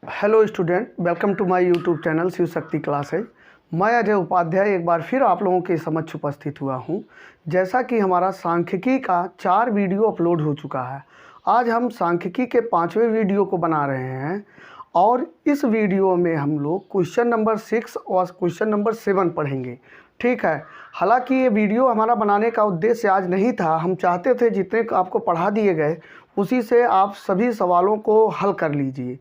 Hello student, welcome to my YouTube channel Shiv Shakti classes. मैं अजय उपाध्याय एक बार फिर आप लोगों के समक्ष उपस्थित हुआ हूं। जैसा कि हमारा सांख्यिकी का 4 वीडियो अपलोड हो चुका है, आज हम सांख्यिकी के 5वें वीडियो को बना रहे हैं और इस वीडियो में हम लोग क्वेश्चन नंबर 6 और क्वेश्चन नंबर 7 पढ़ेंगे। ठीक है। हालांकि ये वीडियो हमारा बनाने का उद्देश्य आज नहीं था। हम चाहते थे जितने आपको पढ़ा दिए गए उसी से आप सभी सवालों को हल कर लीजिए,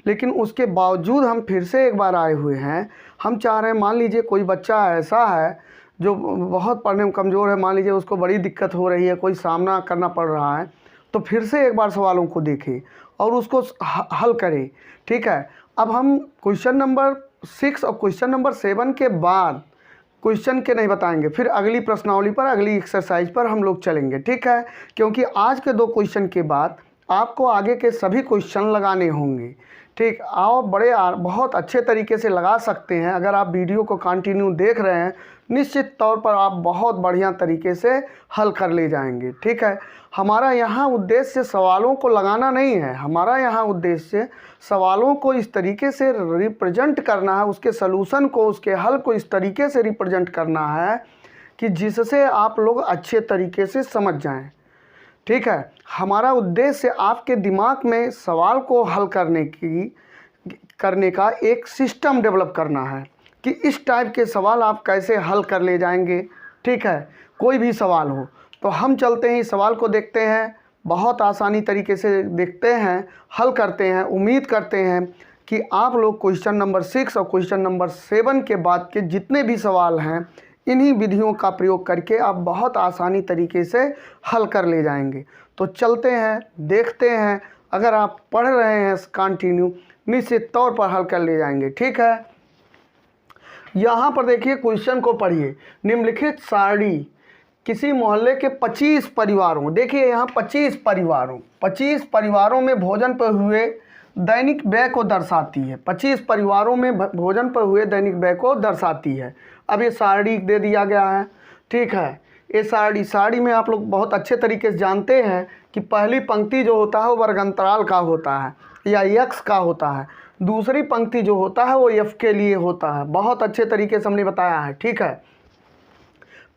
लेकिन उसके बावजूद हम फिर से एक बार आए हुए हैं। हम चाह रहे हैं, मान लीजिए कोई बच्चा ऐसा है जो बहुत पढ़ने में कमज़ोर है, मान लीजिए उसको बड़ी दिक्कत हो रही है, कोई सामना करना पड़ रहा है, तो फिर से एक बार सवालों को देखें और उसको हल करें। ठीक है। अब हम क्वेश्चन नंबर 6 और क्वेश्चन नंबर 7 के बाद क्वेश्चन के नहीं बताएंगे, फिर अगली प्रश्नावली पर, अगली एक्सरसाइज पर हम लोग चलेंगे। ठीक है। क्योंकि आज के 2 क्वेश्चन के बाद आपको आगे के सभी क्वेश्चन लगाने होंगे। ठीक। आप बहुत अच्छे तरीके से लगा सकते हैं अगर आप वीडियो को कंटिन्यू देख रहे हैं। निश्चित तौर पर आप बहुत बढ़िया तरीके से हल कर ले जाएंगे। ठीक है। हमारा यहाँ उद्देश्य सवालों को लगाना नहीं है, हमारा यहाँ उद्देश्य सवालों को इस तरीके से रिप्रेजेंट करना है, उसके सलूशन को, उसके हल को इस तरीके से रिप्रेजेंट करना है कि जिससे आप लोग अच्छे तरीके से समझ जाएं। ठीक है। हमारा उद्देश्य आपके दिमाग में सवाल को हल करने का एक सिस्टम डेवलप करना है कि इस टाइप के सवाल आप कैसे हल कर ले जाएंगे। ठीक है। कोई भी सवाल हो तो हम चलते हैं, इस सवाल को देखते हैं, बहुत आसानी तरीके से देखते हैं, हल करते हैं। उम्मीद करते हैं कि आप लोग क्वेश्चन नंबर 6 और क्वेश्चन नंबर 7 के बाद के जितने भी सवाल हैं इन्हीं विधियों का प्रयोग करके आप बहुत आसानी तरीके से हल कर ले जाएंगे। तो चलते हैं, देखते हैं। अगर आप पढ़ रहे हैं कंटिन्यू, निश्चित तौर पर हल कर ले जाएंगे। ठीक है। यहाँ पर देखिए, क्वेश्चन को पढ़िए। निम्नलिखित सारणी किसी मोहल्ले के 25 परिवारों, देखिए यहाँ 25 परिवारों में भोजन पर हुए दैनिक व्यय को दर्शाती है। 25 परिवारों में भोजन पर हुए दैनिक व्यय को दर्शाती है। अब ये सारणी दे दिया गया है। ठीक है। ये सारणी में आप लोग बहुत अच्छे तरीके से जानते हैं कि पहली पंक्ति जो होता है वो वर्गांतराल का होता है या यक्स का होता है, दूसरी पंक्ति जो होता है वो एफ के लिए होता है। बहुत अच्छे तरीके से हमने बताया है। ठीक है।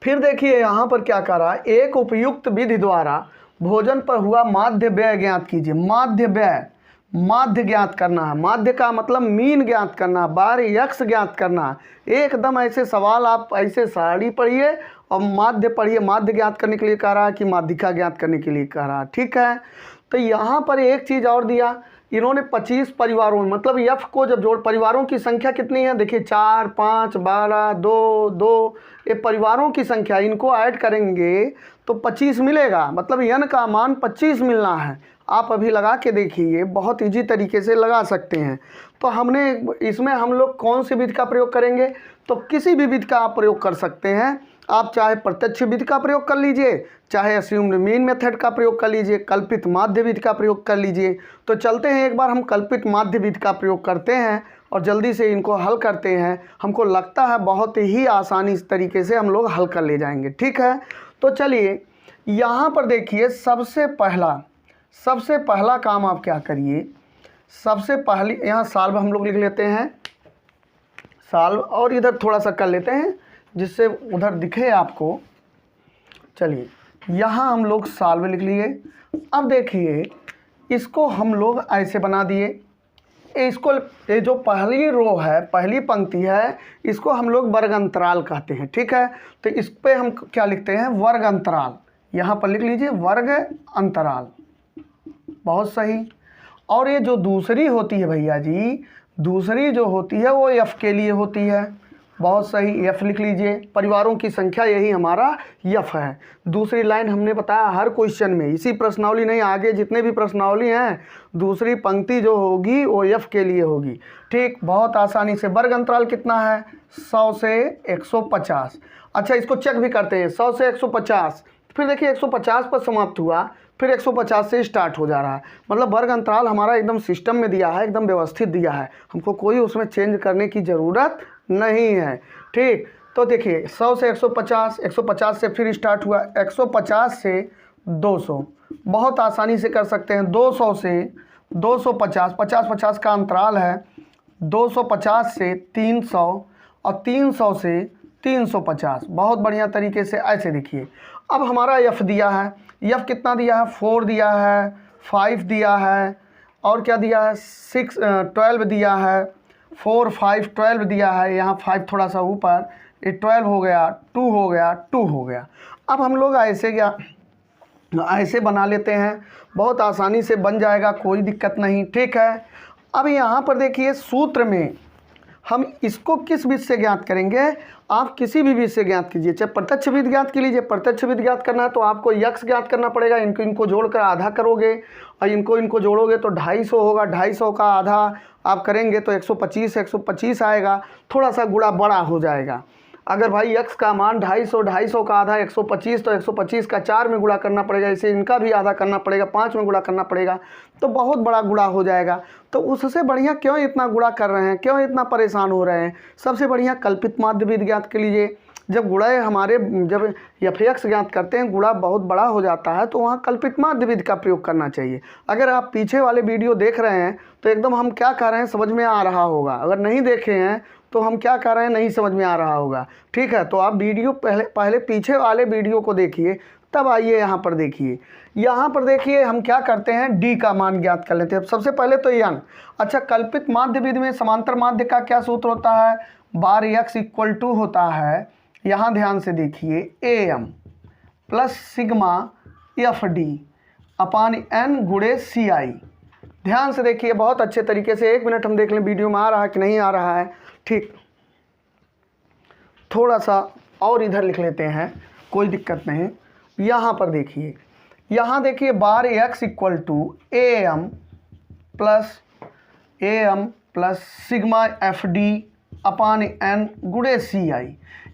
फिर देखिए यहाँ पर क्या कर रहा है, एक उपयुक्त विधि द्वारा भोजन पर हुआ माध्य व्यय ज्ञात कीजिए। माध्य ज्ञात करना है। माध्य का मतलब मीन ज्ञात करना, बार यक्स ज्ञात करना। एकदम ऐसे सवाल आप ऐसे सारणी पढ़िए और माध्य पढ़िए। माध्य ज्ञात करने के लिए कह रहा है कि माध्यिका ज्ञात करने के लिए कह रहा है। ठीक है। तो यहाँ पर एक चीज़ और दिया, इन्होंने 25 परिवारों में, मतलब यफ को जब जोड़, परिवारों की संख्या कितनी है देखिए, 4, 5, 12, 2, 2, ये परिवारों की संख्या, इनको ऐड करेंगे तो 25 मिलेगा। मतलब यन का मान 25 मिलना है। आप अभी लगा के देखिए, बहुत इजी तरीके से लगा सकते हैं। तो हमने इसमें हम लोग कौन सी विधि का प्रयोग करेंगे, तो किसी भी विधि का आप प्रयोग कर सकते हैं। आप चाहे प्रत्यक्ष विधि का प्रयोग कर लीजिए, चाहे अस्यूम्ड मीन मेथड का प्रयोग कर लीजिए, कल्पित माध्य विधि का प्रयोग कर लीजिए। तो चलते हैं एक बार हम कल्पित माध्य विधि का प्रयोग करते हैं और जल्दी से इनको हल करते हैं। हमको लगता है बहुत ही आसानी तरीके से हम लोग हल कर ले जाएंगे। ठीक है। तो चलिए यहाँ पर देखिए, सबसे पहला काम आप क्या करिए, सबसे पहले यहाँ साल्व हम लोग लिख लेते हैं, साल्व, और इधर थोड़ा सा कर लेते हैं जिससे उधर दिखे आपको। चलिए यहाँ हम लोग साल्व लिख लिए। अब देखिए इसको हम लोग ऐसे बना दिए। इसको, ये जो पहली रो है, पहली पंक्ति है, इसको हम लोग वर्ग अंतराल कहते हैं। ठीक है। तो इस पे हम क्या लिखते हैं, वर्ग अंतराल। यहाँ पर लिख लीजिए वर्ग अंतराल। बहुत सही। और ये जो दूसरी होती है भैया जी, दूसरी जो होती है वो एफ के लिए होती है। बहुत सही, एफ लिख लीजिए। परिवारों की संख्या यही हमारा एफ है। दूसरी लाइन हमने बताया हर क्वेश्चन में, इसी प्रश्नावली नहीं, आगे जितने भी प्रश्नावली हैं दूसरी पंक्ति जो होगी वो एफ के लिए होगी। ठीक। बहुत आसानी से वर्ग अंतराल कितना है, 100 से 150। अच्छा, इसको चेक भी करते हैं, 100 से 150, फिर देखिए 150 पर समाप्त हुआ, फिर 150 से स्टार्ट हो जा रहा है। मतलब वर्ग अंतराल हमारा एकदम सिस्टम में दिया है, एकदम व्यवस्थित दिया है, हमको कोई उसमें चेंज करने की ज़रूरत नहीं है। ठीक। तो देखिए 100 से 150, 150 से फिर स्टार्ट हुआ, 150 से 200, बहुत आसानी से कर सकते हैं। 200 से 250, 50-50 का अंतराल है, 250 से 300 और 300 से 350। बहुत बढ़िया तरीके से ऐसे देखिए। अब हमारा एफ दिया है, एफ कितना दिया है, 4 दिया है, 5 दिया है, और क्या दिया है, 12 दिया है, 4 5 12 दिया है, यहाँ 5 थोड़ा सा ऊपर, ये 12 हो गया, 2 हो गया, 2 हो गया। अब हम लोग ऐसे बना लेते हैं, बहुत आसानी से बन जाएगा, कोई दिक्कत नहीं, ठीक है। अब यहाँ पर देखिए सूत्र में हम इसको किस विधि से ज्ञात करेंगे, आप किसी भी विधि से ज्ञात कीजिए, चाहे प्रत्यक्ष विधि ज्ञात कर लीजिए। प्रत्यक्ष विधि ज्ञात करना है तो आपको यक्स ज्ञात करना पड़ेगा, इनको जोड़कर आधा करोगे और इनको जोड़ोगे तो 250 होगा, 250 का आधा आप करेंगे तो 125 आएगा, थोड़ा सा गुणा बड़ा हो जाएगा। अगर भाई x का मान 250 का आधा 125, तो 125 का 4 में गुणा करना पड़ेगा, इसे इनका भी आधा करना पड़ेगा, 5 में गुणा करना पड़ेगा, तो बहुत बड़ा गुणा हो जाएगा। तो उससे बढ़िया क्यों इतना गुणा कर रहे हैं, क्यों इतना परेशान हो रहे हैं, सबसे बढ़िया कल्पित माध्य विधि ज्ञात कर लीजिए। जब गुणा जब f(x) ज्ञात करते हैं, गुणा बहुत बड़ा हो जाता है, तो वहाँ कल्पित माध्य विधि का प्रयोग करना चाहिए। अगर आप पीछे वाले वीडियो देख रहे हैं तो एकदम हम क्या कर रहे हैं समझ में आ रहा होगा, अगर नहीं देखे हैं तो हम क्या कर रहे हैं नहीं समझ में आ रहा होगा, ठीक है। तो आप वीडियो पहले पीछे वाले वीडियो को देखिए, तब आइए यहाँ पर देखिए। यहाँ पर देखिए हम क्या करते हैं, d का मान ज्ञात कर लेते हैं। सबसे पहले तो n, अच्छा कल्पित माध्य विधि में समांतर माध्य का क्या सूत्र होता है, बार x इक्वल टू होता है, यहाँ ध्यान से देखिए, am plus sigma fd upon n गुणे ci। ध्यान से देखिए बहुत अच्छे तरीके से, 1 मिनट हम देख लें वीडियो में आ रहा है कि नहीं आ रहा है, ठीक। थोड़ा सा और इधर लिख लेते हैं, कोई दिक्कत नहीं। यहाँ पर देखिए, यहाँ देखिए bar x equal to am plus sigma fd upon n गुणे ci।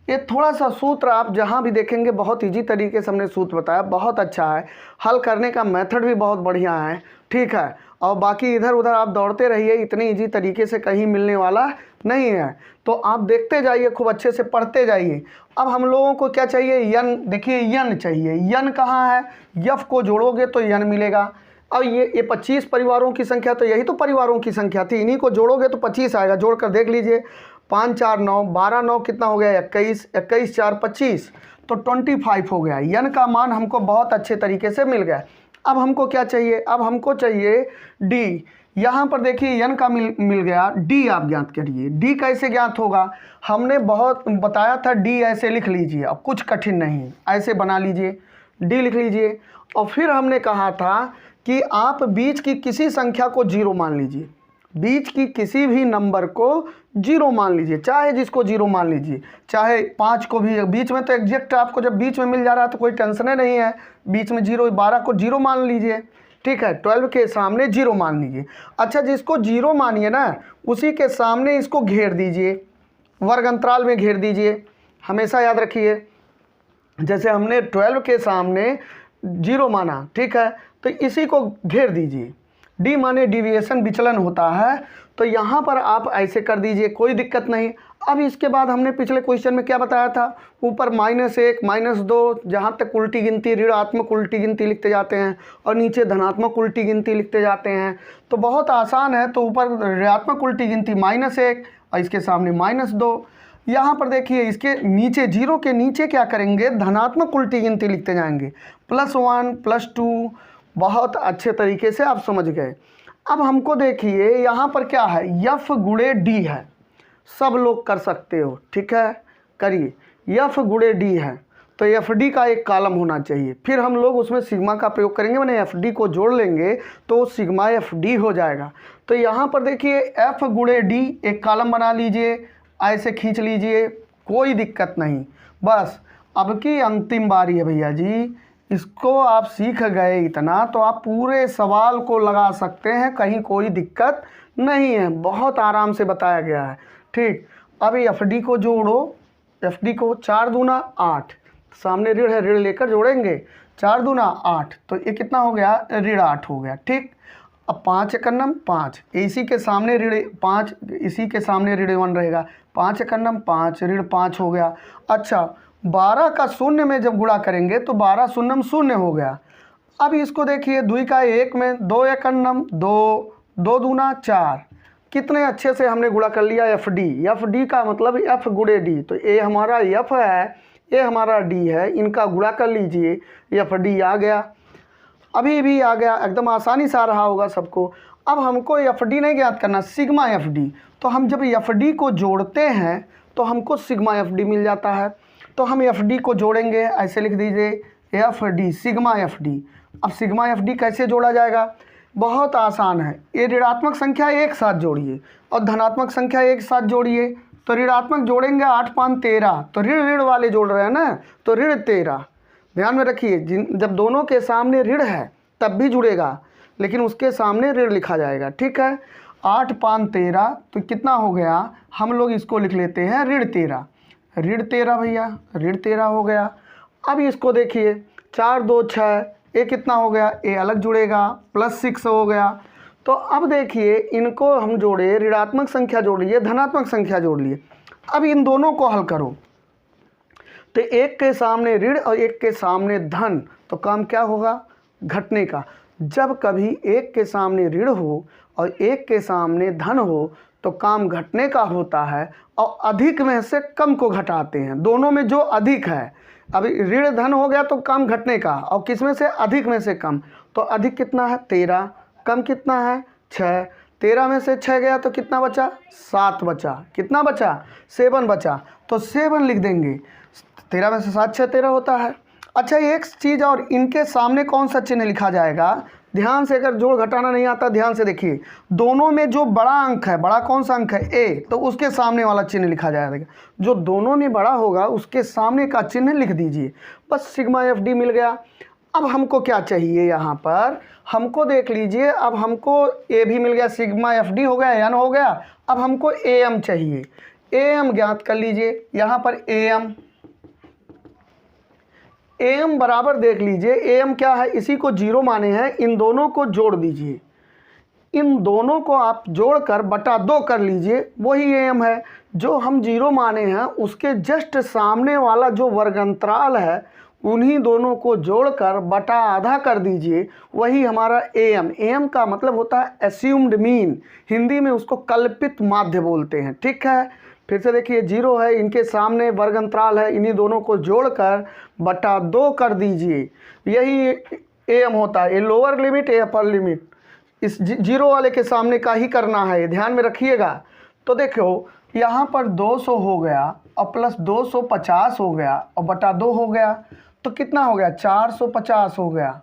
ये थोड़ा सा सूत्र आप जहाँ भी देखेंगे बहुत इजी तरीके से हमने सूत्र बताया, बहुत अच्छा है, हल करने का मेथड भी बहुत बढ़िया है, ठीक है। और बाकी इधर उधर आप दौड़ते रहिए, इतनी इजी तरीके से कहीं मिलने वाला नहीं है, तो आप देखते जाइए, खूब अच्छे से पढ़ते जाइए। अब हम लोगों को क्या चाहिए, यन, देखिए यन चाहिए। यन कहाँ है, यफ को जोड़ोगे तो यन मिलेगा। अब ये 25 परिवारों की संख्या, तो यही तो परिवारों की संख्या थी, इन्हीं को जोड़ोगे तो 25 आएगा। जोड़कर देख लीजिए, 5 4 9, 12 9 कितना हो गया, 21, 21 4 25, तो 25 हो गया। यन का मान हमको बहुत अच्छे तरीके से मिल गया। अब हमको क्या चाहिए, अब हमको चाहिए डी। यहाँ पर देखिए यन का मिल गया, डी आप ज्ञात करिए। डी कैसे ज्ञात होगा, हमने बहुत बताया था, डी ऐसे लिख लीजिए, अब कुछ कठिन नहीं, ऐसे बना लीजिए, डी लिख लीजिए। और फिर हमने कहा था कि आप बीच की किसी संख्या को 0 मान लीजिए, बीच की किसी भी नंबर को 0 मान लीजिए, चाहे जिसको 0 मान लीजिए, चाहे 5 को भी, बीच में तो एग्जैक्ट आपको जब बीच में मिल जा रहा है तो कोई टेंशन नहीं है, बीच में 0, 12 को 0 मान लीजिए, ठीक है। 12 के सामने 0 मान लीजिए। अच्छा जिसको 0 मानिए ना, उसी के सामने इसको घेर दीजिए, वर्ग अंतराल में घेर दीजिए, हमेशा याद रखिए। जैसे हमने 12 के सामने 0 माना, ठीक है, तो इसी को घेर दीजिए। डी माने डिविएशन, विचलन होता है, तो यहाँ पर आप ऐसे कर दीजिए, कोई दिक्कत नहीं। अब इसके बाद हमने पिछले क्वेश्चन में क्या बताया था, ऊपर -1 -2, जहाँ तक उल्टी गिनती, ऋणात्मक उल्टी गिनती लिखते जाते हैं और नीचे धनात्मक उल्टी गिनती लिखते जाते हैं, तो बहुत आसान है। तो ऊपर ऋणात्मक उल्टी गिनती -1 और इसके सामने -2। यहाँ पर देखिए इसके नीचे 0 के नीचे क्या करेंगे, धनात्मक उल्टी गिनती लिखते जाएंगे, +1 +2। बहुत अच्छे तरीके से आप समझ गए। अब हमको देखिए यहाँ पर क्या है, यफ गुणे डी है, सब लोग कर सकते हो, ठीक है, करिए। यफ गुणे डी है तो एफ डी का एक कॉलम होना चाहिए, फिर हम लोग उसमें सिग्मा का प्रयोग करेंगे, मैंने एफ डी को जोड़ लेंगे तो सिग्मा एफ डी हो जाएगा। तो यहाँ पर देखिए एफ गुणे डी एक कॉलम बना लीजिए, ऐसे खींच लीजिए, कोई दिक्कत नहीं। बस अब की अंतिम बारी है भैया जी, इसको आप सीख गए इतना तो आप पूरे सवाल को लगा सकते हैं, कहीं कोई दिक्कत नहीं है, बहुत आराम से बताया गया है, ठीक। अब एफ डी को जोड़ो, एफ डी को 4 दूना 8, सामने ऋण है, ऋण लेकर जोड़ेंगे, 4 दूना 8, तो ये कितना हो गया, ऋण 8 हो गया, ठीक। अब 5 एकन्नम 5, इसी के सामने ऋण 5, इसी के सामने ऋण 1 रहेगा, 5 एकन्नम 5, ऋण 5 हो गया। अच्छा 12 का शून्य में जब गुणा करेंगे तो 12 शून्यम 0 हो गया, अब इसको देखिए, 2 का 1 में 2 एकन्नम 2, 2 दूना 4, कितने अच्छे से हमने गुणा कर लिया एफ डी। एफ डी का मतलब एफ गुणे डी, तो ए हमारा एफ है, ए हमारा डी है, इनका गुणा कर लीजिए, एफ डी आ गया, अभी भी आ गया, एकदम आसानी से आ रहा होगा सबको। अब हमको एफ डी नहीं ज्ञात करना, सिग्मा एफ डी, तो हम जब एफ डी को जोड़ते हैं तो हमको सिग्मा एफ डी मिल जाता है। तो हम एफ डी को जोड़ेंगे, ऐसे लिख दीजिए F D, sigma F D. अब सिग्मा एफ डी कैसे जोड़ा जाएगा, बहुत आसान है। ये ऋणात्मक संख्या एक साथ जोड़िए और धनात्मक संख्या एक साथ जोड़िए, तो ऋणात्मक जोड़ेंगे 8 5 13, तो ऋण ऋण वाले जोड़ रहे हैं ना, तो ऋण 13। ध्यान में रखिए, जब दोनों के सामने ऋण है तब भी जुड़ेगा, लेकिन उसके सामने ऋण लिखा जाएगा, ठीक है। 8 5 13, तो कितना हो गया, हम लोग इसको लिख लेते हैं ऋण 13, ऋण 13 भैया, ऋण 13 हो गया। अब इसको देखिए, 4 2 6, ये कितना हो गया, ये अलग जुड़ेगा, +6 हो गया। तो अब देखिए, इनको हम जोड़े, ऋणात्मक संख्या जोड़ लिए, धनात्मक संख्या जोड़ लिए। अब इन दोनों को हल करो, तो एक के सामने ऋण और एक के सामने धन, तो काम क्या होगा, घटने का। जब कभी एक के सामने ऋण हो और एक के सामने धन हो तो काम घटने का होता है, और अधिक में से कम को घटाते हैं, दोनों में जो अधिक है। अभी ऋण धन हो गया तो काम घटने का, और किस में से, अधिक में से कम। तो अधिक कितना है 13, कम कितना है 6, 13 में से 6 गया तो कितना बचा, 7 बचा, कितना बचा, 7 बचा, तो 7 लिख देंगे। 13 में से 7 6 13 होता है। अच्छा, एक चीज़ और, इनके सामने कौन सा चिन्ह लिखा जाएगा, ध्यान से, अगर जोड़ घटाना नहीं आता ध्यान से देखिए, दोनों में जो बड़ा अंक है, बड़ा कौन सा अंक है, ए, तो उसके सामने वाला चिन्ह लिखा जाएगा। जो दोनों में बड़ा होगा उसके सामने का चिन्ह लिख दीजिए, बस सिग्मा एफ डी मिल गया। अब हमको क्या चाहिए, यहाँ पर हमको देख लीजिए, अब हमको ए भी मिल गया, सिग्मा एफ डी हो गया, एन हो गया। अब हमको ए एम चाहिए, ए एम ज्ञात कर लीजिए। यहाँ पर ए एम बराबर देख लीजिए, ए एम क्या है, इसी को 0 माने हैं, इन दोनों को जोड़ दीजिए, इन दोनों को आप जोड़कर बटा 2 कर लीजिए, वही ए एम है। जो हम 0 माने हैं उसके जस्ट सामने वाला जो वर्गंतराल है, उन्हीं दोनों को जोड़कर बटा आधा कर दीजिए, वही हमारा ए एम। ए एम का मतलब होता है एस्यूम्ड मीन, हिंदी में उसको कल्पित माध्य बोलते हैं, ठीक है। फिर से देखिए, 0 है, इनके सामने वर्ग अंतराल है, इन्हीं दोनों को जोड़कर बटा 2 कर दीजिए, यही ए एम होता है। ये लोअर लिमिट, ये अपर लिमिट, इस 0 वाले के सामने का ही करना है, ध्यान में रखिएगा। तो देखो, यहाँ पर 200 हो गया और प्लस 250 हो गया और बटा 2 हो गया, तो कितना हो गया, 450 हो गया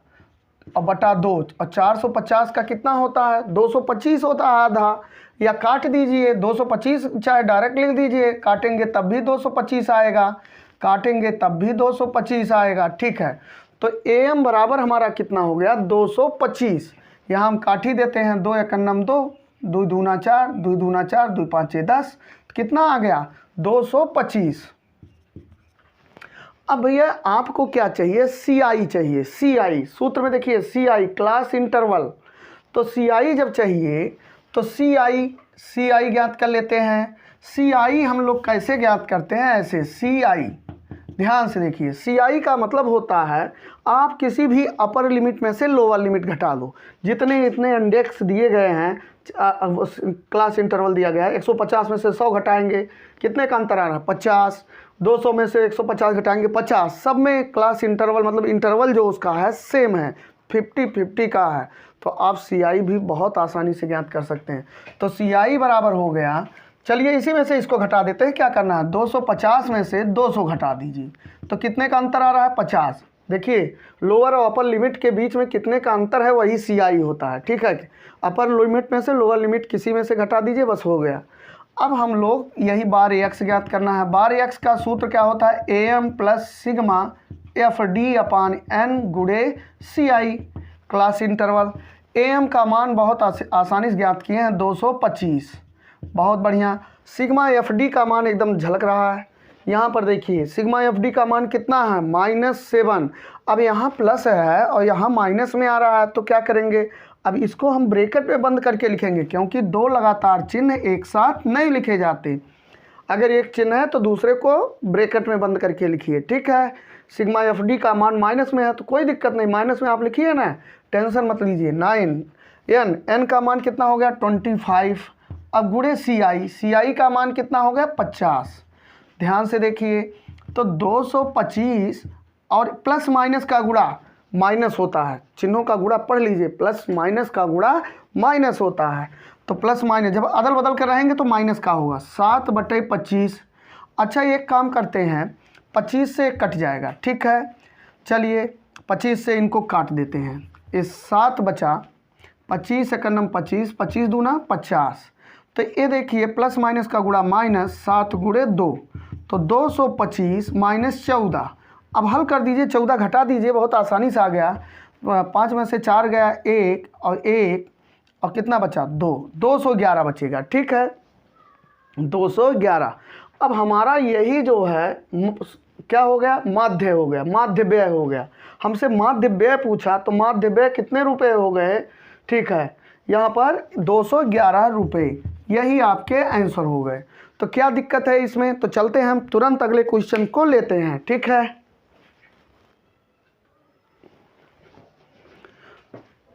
और बटा 2, और 450 का कितना होता है, 225 होता है आधा, या काट दीजिए 225, चाहे डायरेक्ट लिख दीजिए, काटेंगे तब भी 225 आएगा, काटेंगे तब भी 225 आएगा, ठीक है। तो ए एम बराबर हमारा कितना हो गया, 225। यहाँ हम काट ही देते हैं, 2 एकन्नम 2, 2 दूना 4, 2 दूना 4, 2 5 10, कितना आ गया, 225। अब भैया आपको क्या चाहिए, सी आई चाहिए, सी आई। सूत्र में देखिए, सी आई क्लास इंटरवल, तो सी आई जब चाहिए तो सी आई ज्ञात कर लेते हैं। सी आई हम लोग कैसे ज्ञात करते हैं, ऐसे सी आई, ध्यान से देखिए, सी आई का मतलब होता है आप किसी भी अपर लिमिट में से लोअर लिमिट घटा दो, जितने इतने इंडेक्स दिए गए हैं, क्लास इंटरवल दिया गया है, 150 में से 100 घटाएंगे, कितने का अंतर आ रहा है, 50, 200 में से 150 घटाएंगे 50, सब में क्लास इंटरवल मतलब इंटरवल जो उसका है सेम है, 50-50 का है। तो आप सी आई भी बहुत आसानी से ज्ञात कर सकते हैं। तो सी आई बराबर हो गया, चलिए इसी में से इसको घटा देते हैं, क्या करना है, 250 में से 200 घटा दीजिए, तो कितने का अंतर आ रहा है, 50। देखिए, लोअर और अपर लिमिट के बीच में कितने का अंतर है, वही सी आई होता है, ठीक है। अपर लिमिट में से लोअर लिमिट किसी में से घटा दीजिए, बस हो गया। अब हम लोग यही बार एक्स ज्ञात करना है। बार एक्स का सूत्र क्या होता है, A M plus sigma F D upon N गुणे C I, class interval. A M का मान बहुत आसानी से ज्ञात किए हैं, 225, बहुत बढ़िया। सिग्मा एफ डी का मान एकदम झलक रहा है, यहाँ पर देखिए सिग्मा एफ डी का मान कितना है, -7। अब यहाँ प्लस है और यहाँ माइनस में आ रहा है, तो क्या करेंगे, अब इसको हम ब्रैकेट में बंद करके लिखेंगे, क्योंकि 2 लगातार चिन्ह एक साथ नहीं लिखे जाते। अगर एक चिन्ह है तो दूसरे को ब्रैकेट में बंद करके लिखिए, ठीक है। सिग्मा एफ डी का मान माइनस में है तो कोई दिक्कत नहीं, माइनस में आप लिखिए ना, टेंशन मत लीजिए। 9 एन का मान कितना हो गया 25। अब गुणे सी आई का मान कितना हो गया 50। ध्यान से देखिए तो 225 और प्लस माइनस का गुणा माइनस होता है, चिन्हों का गुणा पढ़ लीजिए, प्लस माइनस का गुणा माइनस होता है। तो प्लस माइनस जब अदल बदल कर रहेंगे तो माइनस का होगा 7/25। अच्छा एक काम करते हैं, 25 से कट जाएगा, ठीक है, चलिए 25 से इनको काट देते हैं। इस 7 बचा 25 एक नम 25, 25 दूना 50। तो ये देखिए प्लस माइनस का गुणा माइनस 7 गुणे 2, तो 225 माइनस 14। अब हल कर दीजिए, 14 घटा दीजिए, बहुत आसानी से आ गया। 5 में से 4 गया 1 और कितना बचा 2, 211 बचेगा, ठीक है 211। अब हमारा यही जो है क्या हो गया, माध्य हो गया, माध्य व्यय हो गया। हमसे माध्य व्यय पूछा तो माध्य व्यय कितने रुपए हो गए, ठीक है, यहाँ पर 211 रुपये, यही आपके आंसर हो गए। तो क्या दिक्कत है इसमें, तो चलते हैं हम तुरंत अगले क्वेश्चन को लेते हैं, ठीक है।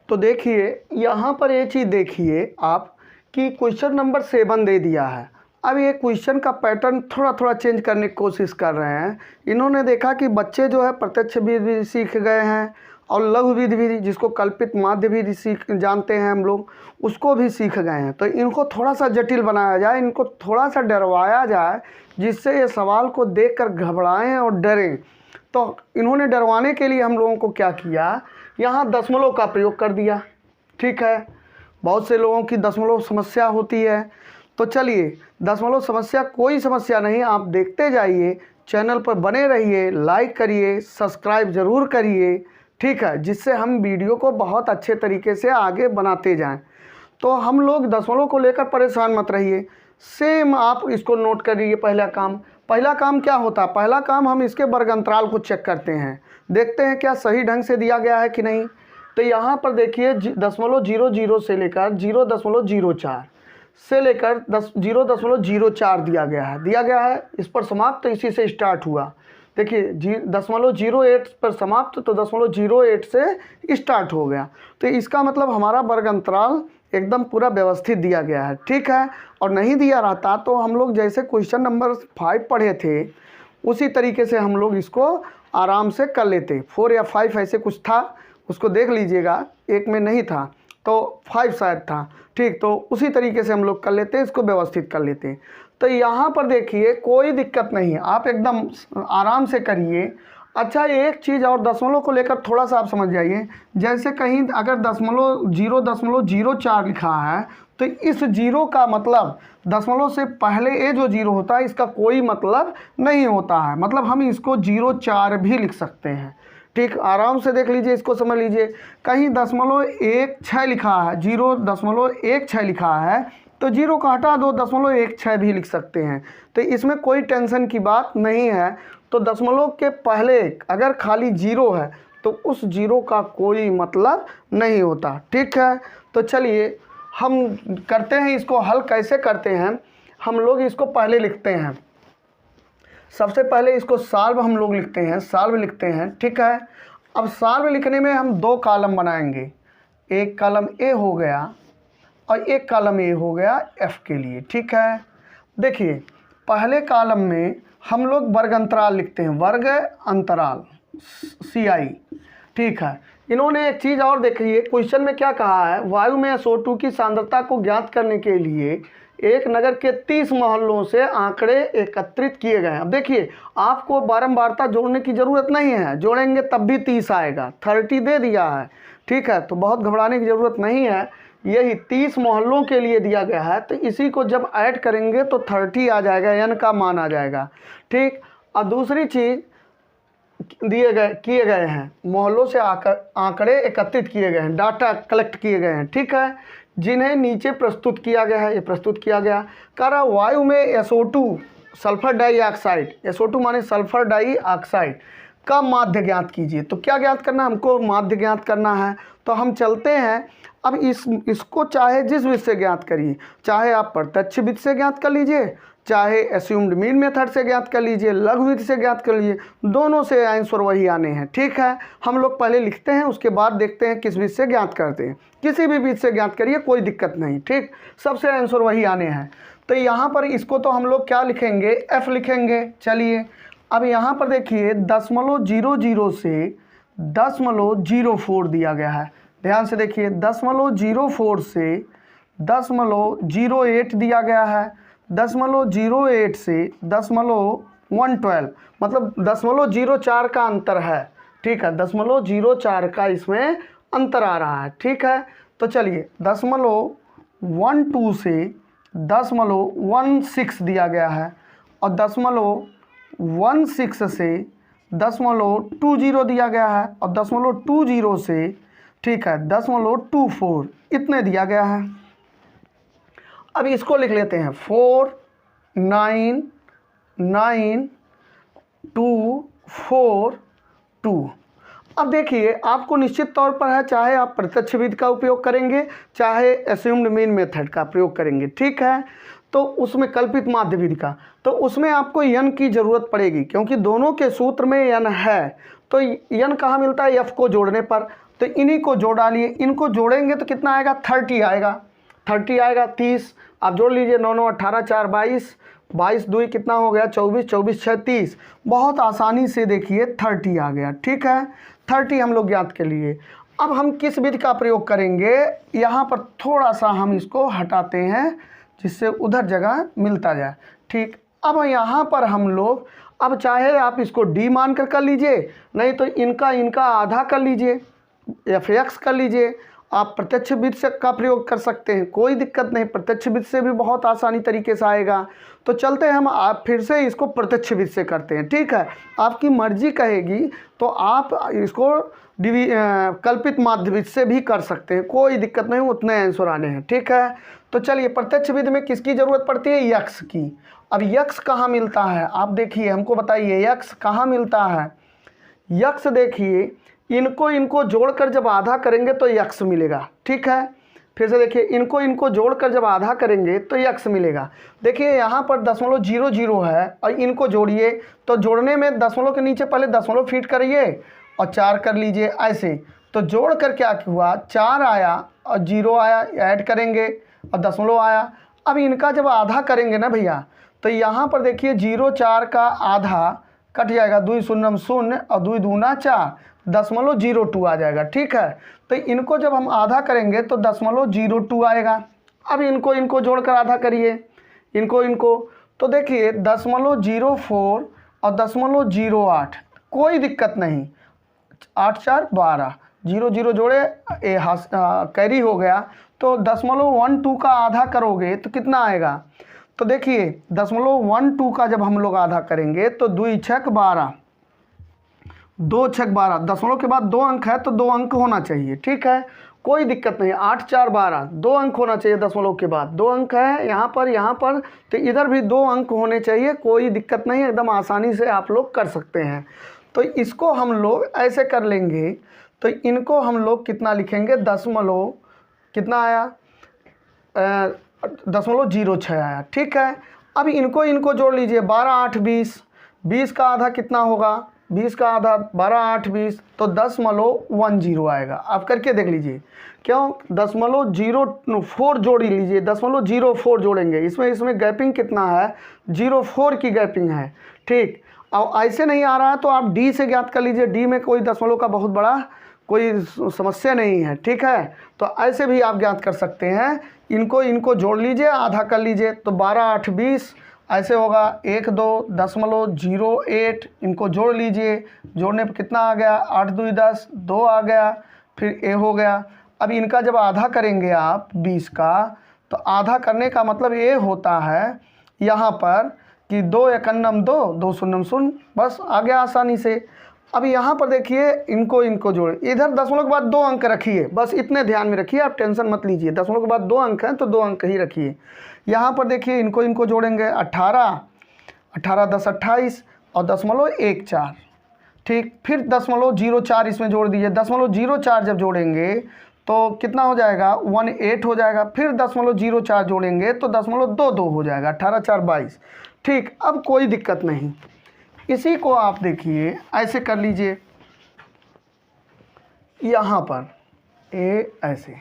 तो देखिए यहाँ पर ये चीज़ देखिए आप कि क्वेश्चन नंबर 7 दे दिया है। अब ये क्वेश्चन का पैटर्न थोड़ा थोड़ा चेंज करने की कोशिश कर रहे हैं। इन्होंने देखा कि बच्चे जो है प्रत्यक्ष विधि भी सीख गए हैं और लघु विधि भी, जिसको कल्पित माध्य विधि सीख जानते हैं हम लोग, उसको भी सीख गए हैं। तो इनको थोड़ा सा जटिल बनाया जाए, इनको थोड़ा सा डरवाया जाए, जिससे ये सवाल को देखकर घबराएं और डरें। तो इन्होंने डरवाने के लिए हम लोगों को क्या किया, यहाँ दशमलव का प्रयोग कर दिया, ठीक है। बहुत से लोगों की दशमलव समस्या होती है, तो चलिए दशमलव समस्या कोई समस्या नहीं, आप देखते जाइए, चैनल पर बने रहिए, लाइक करिए, सब्सक्राइब ज़रूर करिए, ठीक है, जिससे हम वीडियो को बहुत अच्छे तरीके से आगे बनाते जाएं। तो हम लोग दशमलव को लेकर परेशान मत रहिए, सेम आप इसको नोट करिए। पहला काम क्या होता है, पहला काम हम इसके वर्ग अंतराल को चेक करते हैं, देखते हैं क्या सही ढंग से दिया गया है कि नहीं। तो यहाँ पर देखिए 0.00 से लेकर 0.04 से लेकर 0.04 दिया गया है, इस पर समाप्त, तो इसी से स्टार्ट हुआ। देखिए 0.08 पर समाप्त, तो 0.08 से स्टार्ट हो गया। तो इसका मतलब हमारा वर्ग अंतराल एकदम पूरा व्यवस्थित दिया गया है, ठीक है। और नहीं दिया रहता तो हम लोग जैसे क्वेश्चन नंबर 5 पढ़े थे उसी तरीके से हम लोग इसको आराम से कर लेते। 4 या 5 ऐसे कुछ था, उसको देख लीजिएगा, एक में नहीं था तो 5 शायद था, ठीक। तो उसी तरीके से हम लोग कर लेते, इसको व्यवस्थित कर लेते। तो यहाँ पर देखिए कोई दिक्कत नहीं है, आप एकदम आराम से करिए। अच्छा एक चीज़ और दशमलव को लेकर थोड़ा सा आप समझ जाइए, जैसे कहीं अगर 0.04 लिखा है तो इस जीरो का मतलब दशमलव से पहले ये जो जीरो होता है इसका कोई मतलब नहीं होता है, मतलब हम इसको 0.4 भी लिख सकते हैं, ठीक। आराम से देख लीजिए, इसको समझ लीजिए। कहीं 0.16 लिखा है, 0.16 लिखा है तो जीरो का हटा दो, 0.16 भी लिख सकते हैं। तो इसमें कोई टेंशन की बात नहीं है। तो दशमलव के पहले अगर खाली जीरो है तो उस जीरो का कोई मतलब नहीं होता, ठीक है। तो चलिए हम करते हैं, इसको हल कैसे करते हैं। हम लोग इसको पहले लिखते हैं, सबसे पहले इसको सॉल्व हम लोग लिखते हैं, सॉल्व लिखते हैं, ठीक है। अब सॉल्व लिखने में हम 2 कॉलम बनाएंगे, एक कॉलम ए हो गया और एक कॉलम ए हो गया एफ के लिए, ठीक है। देखिए पहले कॉलम में हम लोग वर्ग अंतराल लिखते हैं, वर्ग अंतराल CI, ठीक है। इन्होंने एक चीज़ और देखिए, क्वेश्चन में क्या कहा है, वायु में SO2 की सांद्रता को ज्ञात करने के लिए एक नगर के 30 मोहल्लों से आंकड़े एकत्रित किए गए हैं। अब देखिए आपको बारंबारता जोड़ने की ज़रूरत नहीं है, जोड़ेंगे तब भी 30 आएगा, 30 दे दिया है, ठीक है। तो बहुत घबराने की ज़रूरत नहीं है, यही 30 मोहल्लों के लिए दिया गया है। तो इसी को जब ऐड करेंगे तो 30 आ जाएगा, n का मान आ जाएगा, ठीक। और दूसरी चीज़ किए गए हैं, मोहल्लों से आंकड़े एकत्रित किए गए हैं, डाटा कलेक्ट किए गए हैं, ठीक है, जिन्हें नीचे प्रस्तुत किया गया है। ये प्रस्तुत किया गया कह रहा वायु में SO2 सल्फर डाइऑक्साइड, SO2 माने सल्फर डाइऑक्साइड का माध्य ज्ञात कीजिए। तो क्या ज्ञात करना है, हमको माध्य ज्ञात करना है। तो हम चलते हैं, अब इसको चाहे जिस विधि से ज्ञात करिए, चाहे आप प्रत्यक्ष विधि से ज्ञात कर लीजिए, चाहे एस्यूम्ड मीन मेथड से ज्ञात कर लीजिए, लघुविधि से ज्ञात कर लीजिए, दोनों से आंसर वही आने हैं। ठीक है, हम लोग पहले लिखते हैं, उसके बाद देखते हैं किस विधि से ज्ञात करते हैं। किसी भी विधि से ज्ञात करिए, कोई दिक्कत नहीं। ठीक, सबसे आंसर वही आने हैं। तो यहाँ पर इसको तो हम लोग क्या लिखेंगे, एफ लिखेंगे। चलिए अब यहाँ पर देखिए 0.00 से 0.04 दिया गया है। ध्यान से देखिए 0.04 से 0.08 दिया गया है। 0.08 से 0.112 मतलब 0.04 का अंतर है। ठीक है, 0.04 का इसमें अंतर आ रहा है। ठीक है, तो चलिए 0.12 से 0.16 दिया गया है और 0.16 से 0.20 दिया गया है और 0.20 से ठीक है 0.24 इतने दिया गया है। अब इसको लिख लेते हैं 4 9 9 2 4 2। अब देखिए आपको निश्चित तौर पर है, चाहे आप प्रत्यक्ष विधि का उपयोग करेंगे चाहे एस्यूम्ड मीन मेथड का प्रयोग करेंगे। ठीक है, तो उसमें कल्पित माध्य विधि का, तो उसमें आपको यन की ज़रूरत पड़ेगी क्योंकि दोनों के सूत्र में यन है। तो यन कहाँ मिलता है, एफ को जोड़ने पर। तो इन्हीं को जोड़ डालिए, इनको जोड़ेंगे तो कितना आएगा, 30 आएगा। 30 आएगा, 30 आप जोड़ लीजिए, 9 9 18 4 22, 22 2 कितना हो गया, 24 24 6 30। बहुत आसानी से देखिए 30 आ गया। ठीक है, 30 हम लोग ज्ञात के लिए। अब हम किस विधि का प्रयोग करेंगे, यहाँ पर थोड़ा सा हम इसको हटाते हैं जिससे उधर जगह मिलता जाए। ठीक, अब यहाँ पर हम लोग, अब चाहे आप इसको डी मान कर लीजिए, नहीं तो इनका आधा कर लीजिए, fx कर लीजिए। आप प्रत्यक्ष विधि से का प्रयोग कर सकते हैं, कोई दिक्कत नहीं। प्रत्यक्ष विधि से भी बहुत आसानी तरीके से आएगा। तो चलते हैं हम आप फिर से इसको प्रत्यक्ष विधि से करते हैं। ठीक है, आपकी मर्जी कहेगी तो आप इसको कल्पित माध्य विधि से भी कर सकते हैं, कोई दिक्कत नहीं, उतने आंसर आने हैं। ठीक है, तो चलिए प्रत्यक्ष विधि में किसकी ज़रूरत पड़ती है, यक्स की। अब यक्स कहाँ मिलता है, आप देखिए हमको बताइए यक्स कहाँ मिलता है। यक्स देखिए, इनको जोड़कर जब आधा करेंगे तो यक्स मिलेगा। ठीक है, फिर से देखिए इनको जोड़कर जब आधा करेंगे तो यक्स मिलेगा। देखिए यहाँ पर 0.00 है और इनको जोड़िए तो जोड़ने में दशमलव के नीचे पहले दशमलव फिट करिए और 4 कर लीजिए ऐसे। तो जोड़ कर क्या हुआ, 4 आया और 0 आया, ऐड करेंगे और दशमलव आया। अब इनका जब आधा करेंगे ना भैया, तो यहाँ पर देखिए 0.4 का आधा कट जाएगा, 2 शून्य 0 और 2 दूना 4, 0.02 आ जाएगा। ठीक है, तो इनको जब हम आधा करेंगे तो 0.02 आएगा। अब इनको जोड़कर आधा करिए, इनको तो देखिए 0.04 और 0.08, कोई दिक्कत नहीं। 8 4 12, 0 0 जोड़े कैरी हो गया। तो 0.12 का आधा करोगे तो कितना आएगा, तो देखिए 0.12 का जब हम लोग आधा करेंगे तो 2 6 12, 2 6 12, दशमलव के बाद 2 अंक है तो 2 अंक होना चाहिए। ठीक है, कोई दिक्कत नहीं। 8 4 12, 2 अंक होना चाहिए, दशमलव के बाद 2 अंक है यहाँ पर तो इधर भी 2 अंक होने चाहिए, कोई दिक्कत नहीं, एकदम आसानी से आप लोग कर सकते हैं। तो इसको हम लोग ऐसे कर लेंगे, तो इनको हम लोग कितना लिखेंगे, दशमलव कितना आया, 0.06 आया। ठीक है, अब इनको जोड़ लीजिए, 12 8 20, 20 का आधा कितना होगा, 20 का आधा 12 8 20, तो 0.10 आएगा। आप करके देख लीजिए, क्यों 0.04 जोड़ लीजिए, 0.04 जोड़ेंगे, इसमें गैपिंग कितना है, 0.4 की गैपिंग है। ठीक, अब ऐसे नहीं आ रहा है तो आप डी से ज्ञात कर लीजिए, डी में कोई दशमलव का बहुत बड़ा कोई समस्या नहीं है। ठीक है, तो ऐसे भी आप ज्ञात कर सकते हैं। इनको जोड़ लीजिए, आधा कर लीजिए, तो 12 8 20 ऐसे होगा, 1 2 0.08, इनको जोड़ लीजिए, जोड़ने पर कितना आ गया, 8 2 10, 2 आ गया, फिर ए हो गया। अब इनका जब आधा करेंगे आप 20 का, तो आधा करने का मतलब ये होता है यहाँ पर कि 2 1 2, 2 0 0, बस आ गया आसानी से। अब यहाँ पर देखिए इनको जोड़े, इधर दशमलव के बाद 2 अंक रखिए, बस इतने ध्यान में रखिए, आप टेंशन मत लीजिए। दशमलव के बाद 2 अंक हैं तो 2 अंक ही रखिए। यहाँ पर देखिए इनको जोड़ेंगे, 18 18 10 28 और 0.14। ठीक, फिर 0.04 इसमें जोड़ दीजिए। 0.04 जब जोड़ेंगे तो कितना हो जाएगा 18 हो जाएगा। फिर 0.04 जोड़ेंगे तो 0.22 हो जाएगा, 18 4 22। ठीक, अब कोई दिक्कत नहीं। इसी को आप देखिए ऐसे कर लीजिए, यहाँ पर ए ऐसे।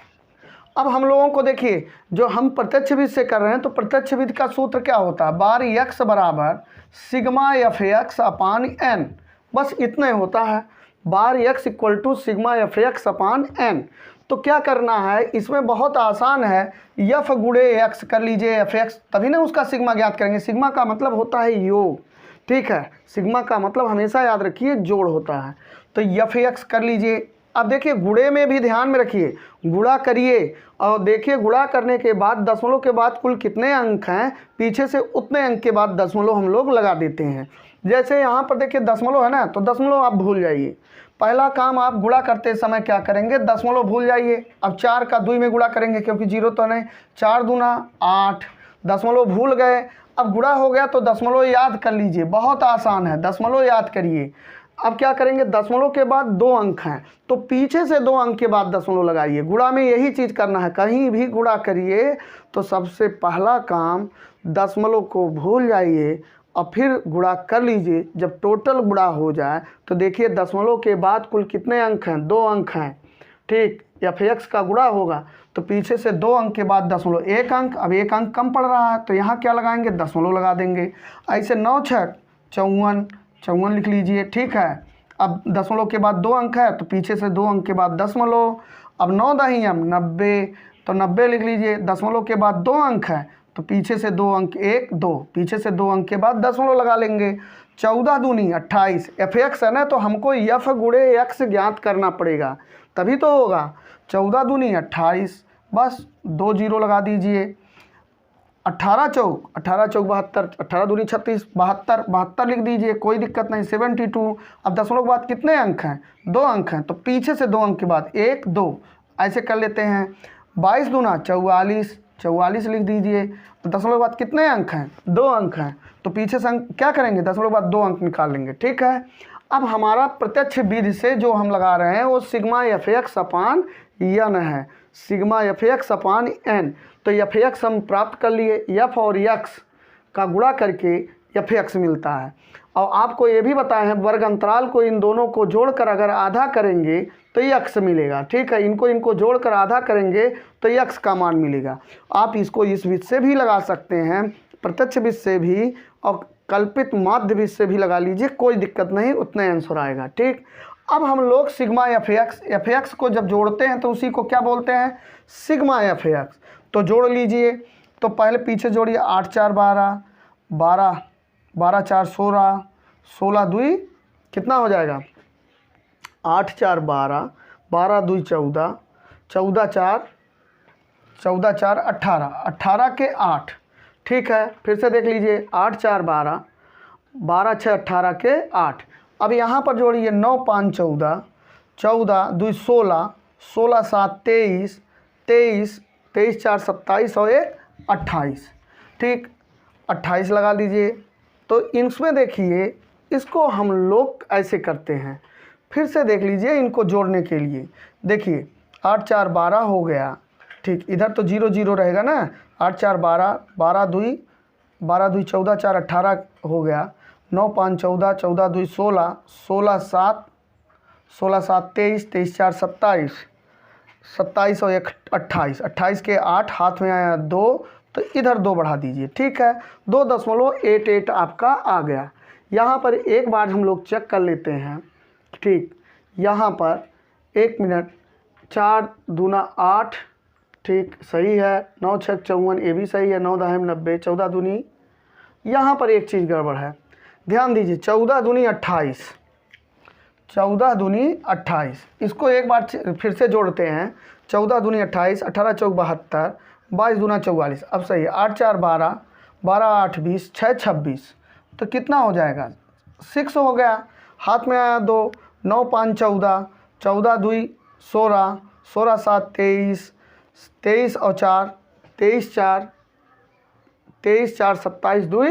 अब हम लोगों को देखिए, जो हम प्रत्यक्ष विधि से कर रहे हैं तो प्रत्यक्ष विधि का सूत्र क्या होता है, बार x बराबर sigma F X upon N, बस इतना ही होता है। Bar x equal to sigma F X upon N. तो क्या करना है, इसमें बहुत आसान है, एफ गुणे एक्स कर लीजिए एफ एक्स, तभी ना उसका सिग्मा ज्ञात करेंगे। सिग्मा का मतलब होता है योग, ठीक है, सिग्मा का मतलब हमेशा याद रखिए जोड़ होता है। तो एफ एक्स कर लीजिए। अब देखिए गुणे में भी ध्यान में रखिए, गुणा करिए और देखिए गुणा करने के बाद दशमलव के बाद कुल कितने अंक हैं, पीछे से उतने अंक के बाद दशमलव हम लोग लगा देते हैं। जैसे यहाँ पर देखिए दशमलव है ना, तो दशमलव आप भूल जाइए। पहला काम आप गुणा करते समय क्या करेंगे, दशमलव भूल जाइए। अब 4 का 2 में गुणा करेंगे क्योंकि 0 तो नहीं, 4 दूना 8, दशमलव भूल गए। अब गुणा हो गया तो दशमलव याद कर लीजिए, बहुत आसान है, दशमलव याद करिए। अब क्या करेंगे, दशमलव के बाद 2 अंक हैं तो पीछे से 2 अंक के बाद दशमलव लगाइए। गुणा में यही चीज़ करना है, कहीं भी गुणा करिए तो सबसे पहला काम दशमलव को भूल जाइए और फिर गुणा कर लीजिए। जब टोटल गुणा हो जाए तो देखिए दशमलव के बाद कुल कितने अंक हैं, 2 अंक हैं, ठीक। एफ एक्स का गुणा होगा तो पीछे से 2 अंक के बाद दशमलव 1 अंक, अब 1 अंक कम पड़ रहा है तो यहाँ क्या लगाएंगे, दशमलव लगा देंगे। ऐसे 9 6 54, 54 लिख लीजिए, ठीक है। अब दशमलव के बाद 2 अंक है तो पीछे से 2 अंक के बाद दशमलव। अब 9 दहियम 90, तो 90 लिख लीजिए। दशमलव के बाद 2 अंक है तो पीछे से 2 अंक 1 2, पीछे से 2 अंक के बाद दशमलव लगा लेंगे। 14 दूनी 28, एफ एक्स है ना, तो हमको एफ गुणे एक्स ज्ञात करना पड़ेगा तभी तो होगा। 14 दूनी 28, बस 2 0 लगा दीजिए। 18 चौक 72, 18 दूनी 36, 72 लिख दीजिए, कोई दिक्कत नहीं। 72। अब दशमलव के बाद कितने अंक हैं, 2 अंक हैं तो पीछे से 2 अंक के बाद 1 2 ऐसे कर लेते हैं। 22 दूना 44, 44 लिख दीजिए। दशमलव के बाद कितने अंक हैं, 2 अंक हैं तो पीछे से अंक क्या करेंगे, दशमलव के बाद 2 अंक निकाल लेंगे, ठीक है। अब हमारा प्रत्यक्ष विधि से जो हम लगा रहे हैं वो sigma F X upon N है, sigma F X upon N. तो एफ एक्स हम प्राप्त कर लिए, एफ और एक्स का गुणा करके एफ एक्स मिलता है। और आपको ये भी बताया है वर्ग अंतराल को इन दोनों को जोड़कर अगर आधा करेंगे तो एक्स मिलेगा, ठीक है। इनको जोड़कर आधा करेंगे तो एक्स का मान मिलेगा। आप इसको इस विधि से भी लगा सकते हैं, प्रत्यक्ष विधि से भी, और कल्पित माध्य विधि से भी लगा लीजिए, कोई दिक्कत नहीं, उतना आंसर आएगा, ठीक। अब हम लोग सिग्मा एफ एक्स को जब जोड़ते हैं तो उसी को क्या बोलते हैं, सिग्मा एफ एक्स। तो जोड़ लीजिए, तो पहले पीछे जोड़िए, 8 4 12, 12 12 4 16, 16 2 कितना हो जाएगा, 8 4 12, 12 2 14, 14 4 18, 18 के 8, ठीक है। फिर से देख लीजिए, 8 4 12, 12 6 18 के 8। अब यहाँ पर जोड़िए, 9 5 14, 14 2 16, 16 7 23, 23 23 4 27 और 1 28, ठीक। 28 लगा दीजिए। तो इसमें देखिए इसको हम लोग ऐसे करते हैं, फिर से देख लीजिए इनको जोड़ने के लिए। देखिए 8 4 12 हो गया, ठीक, इधर तो 0 0 रहेगा ना। 8 4 12, 12 2 14 4 18 हो गया। 9 5 14, 14 2 16, 16 7 23, 23 4 27, 27 और 1 28, 28 के 8, हाथ में आया 2 तो इधर 2 बढ़ा दीजिए, ठीक है। 2.88 आपका आ गया। यहाँ पर एक बार हम लोग चेक कर लेते हैं, ठीक। यहाँ पर 1 मिनट, 4 दूना 8, ठीक, सही है। 9 6 54, ये भी सही है। 9 10 90, 14 दूनी, यहाँ पर एक चीज़ गड़बड़ है, ध्यान दीजिए। 14 दूनी 28, 14 दूनी 28, इसको एक बार फिर से जोड़ते हैं। 14 दूनी 28, 18 चौक 72, 22 दूना 44, अब सही है। 8 4 12, 12 8 20, 6 26, तो कितना हो जाएगा, 6 हो गया। हाथ में आया 2, 9 5 14, 14 2 16, 16 7 23, 23 और 4 27 2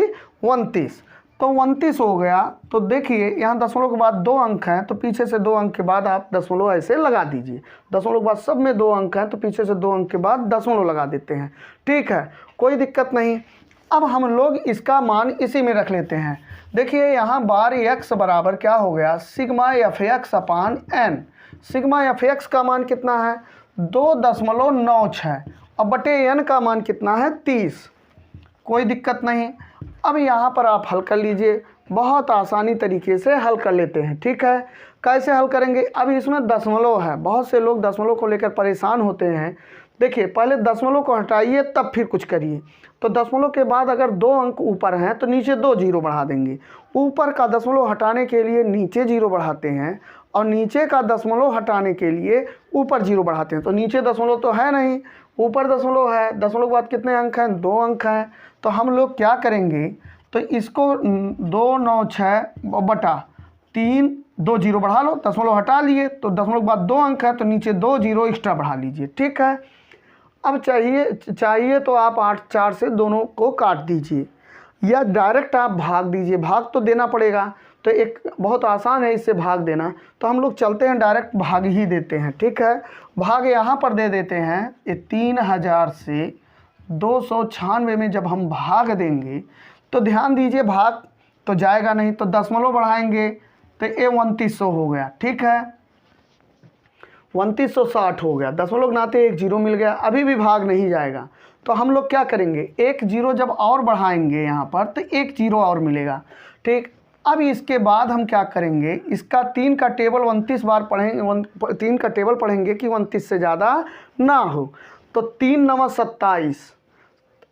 29, तो 29 हो गया। तो देखिए यहाँ दशमलव के बाद 2 अंक हैं, तो पीछे से 2 अंक के बाद आप दशमलव ऐसे लगा दीजिए। दशमलव के बाद सब में 2 अंक हैं, तो पीछे से 2 अंक के बाद दशमलव लगा देते हैं। ठीक है, कोई दिक्कत नहीं। अब हम लोग इसका मान इसी में रख लेते हैं। देखिए यहाँ बार x बराबर क्या हो गया, sigma F X upon N. Sigma F x का मान कितना है, 2.96। अब बटे एन का मान कितना है, 30। कोई दिक्कत नहीं। अब यहाँ पर आप हल कर लीजिए, बहुत आसानी तरीके से हल कर लेते हैं। ठीक है, कैसे हल करेंगे, अब इसमें दशमलव है, बहुत से लोग दशमलव को लेकर परेशान होते हैं। देखिए पहले दशमलव को हटाइए तब फिर कुछ करिए। तो दशमलव के बाद अगर 2 अंक ऊपर हैं तो नीचे 2 जीरो बढ़ा देंगे। ऊपर का दशमलव हटाने के लिए नीचे जीरो बढ़ाते हैं, और नीचे का दशमलव हटाने के लिए ऊपर जीरो बढ़ाते हैं। तो नीचे दशमलव तो है नहीं, ऊपर दशमलव है। दशमलव के बाद कितने अंक हैं, 2 अंक हैं। तो हम लोग क्या करेंगे, तो इसको 296 बटा 3, 2 जीरो बढ़ा लो, दशमलव हटा लिए, तो दशमलव के बाद 2 अंक है, तो नीचे 2 जीरो एक्स्ट्रा बढ़ा लीजिए। ठीक है, अब चाहिए तो आप 8 4 से दोनों को काट दीजिए, या डायरेक्ट आप भाग दीजिए। भाग तो देना पड़ेगा, तो एक बहुत आसान है इससे भाग देना। तो हम लोग चलते हैं डायरेक्ट भाग ही देते हैं। ठीक है, भाग यहाँ पर दे देते हैं। ये 3000 से 296 में जब हम भाग देंगे तो ध्यान दीजिए भाग तो जाएगा नहीं, तो दशमलव बढ़ाएंगे तो ये 2900 हो गया। ठीक है, 2960 हो गया। दशमलव के नाते 1 जीरो मिल गया, अभी भी भाग नहीं जाएगा। तो हम लोग क्या करेंगे, 1 जीरो जब और बढ़ाएंगे यहाँ पर तो 1 जीरो और मिलेगा। ठीक, अब इसके बाद हम क्या करेंगे, इसका 3 का टेबल 29 बार पढ़ेंगे, 3 का टेबल पढ़ेंगे कि 29 से ज़्यादा ना हो। तो 3 9 27,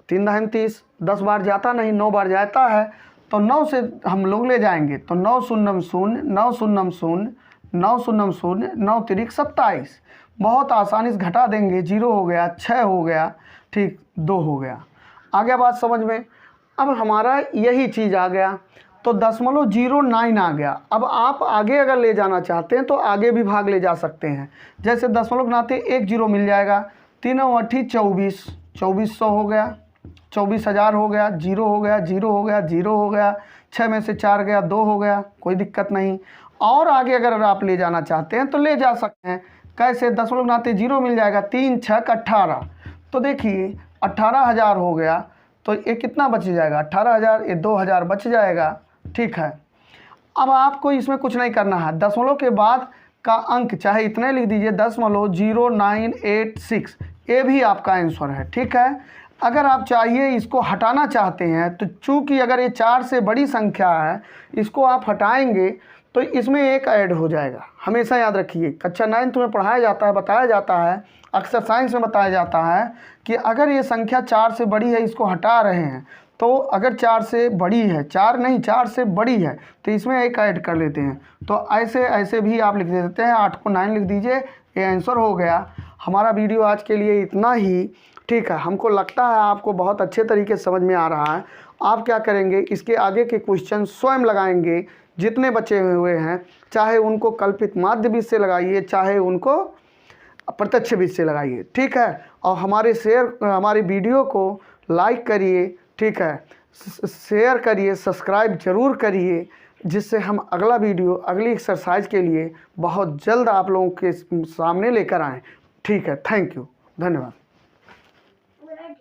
3 9 30, 10 बार जाता नहीं, 9 बार जाता है, तो 9 से हम लोग ले जाएंगे। तो 9 0 0 9 0 0 9 0 0 9 3 27। बहुत आसानी से घटा देंगे, 0 हो गया, 6 हो गया, ठीक 2 हो गया। आ गया बात समझ में। अब हमारा यही चीज़ आ गया, तो 0.09 आ गया। अब आप आगे अगर ले जाना चाहते हैं तो आगे भी भाग ले जा सकते हैं। जैसे दशमलव के नाते 1 जीरो मिल जाएगा, 3 8 24, 2400 हो गया, 24,000 हो गया, 0 हो गया, 0 हो गया, 0 हो गया, 6 में से 4 गया, 2 हो गया, कोई दिक्कत नहीं। और आगे अगर आप ले जाना चाहते हैं तो ले जा सकते हैं। कैसे, दशमलव नाते 0 मिल जाएगा, 3 6 18। तो देखिए 18,000 हो गया, तो ये कितना बच जाएगा, 18,000, ये 2,000 बच जाएगा। ठीक है, अब आपको इसमें कुछ नहीं करना है। दशमलव के बाद का अंक चाहे इतने लिख दीजिए, 0.0986, ये भी आपका आंसर है। ठीक है, अगर आप चाहिए इसको हटाना चाहते हैं तो चूँकि अगर ये 4 से बड़ी संख्या है, इसको आप हटाएंगे तो इसमें 1 ऐड हो जाएगा। हमेशा याद रखिए, कक्षा 9 में पढ़ाया जाता है, बताया जाता है, अक्सर साइंस में बताया जाता है कि अगर ये संख्या 4 से बड़ी है, इसको हटा रहे हैं, तो अगर 4 से बड़ी है, 4 नहीं 4 से बड़ी है, तो इसमें 1 ऐड कर लेते हैं। तो ऐसे भी आप लिख देते हैं, 8 को 9 लिख दीजिए, ये आंसर हो गया। हमारा वीडियो आज के लिए इतना ही। ठीक है, हमको लगता है आपको बहुत अच्छे तरीके से समझ में आ रहा है। आप क्या करेंगे, इसके आगे के क्वेश्चन स्वयं लगाएंगे, जितने बचे हुए हैं, चाहे उनको कल्पित माध्य बीज से लगाइए, चाहे उनको प्रत्यक्ष बीज से लगाइए। ठीक है, और हमारे वीडियो को लाइक करिए। ठीक है, शेयर करिए, सब्सक्राइब जरूर करिए, जिससे हम अगला वीडियो, अगली एक्सरसाइज के लिए बहुत जल्द आप लोगों के सामने लेकर आएँ। ठीक है, थैंक यू, धन्यवाद।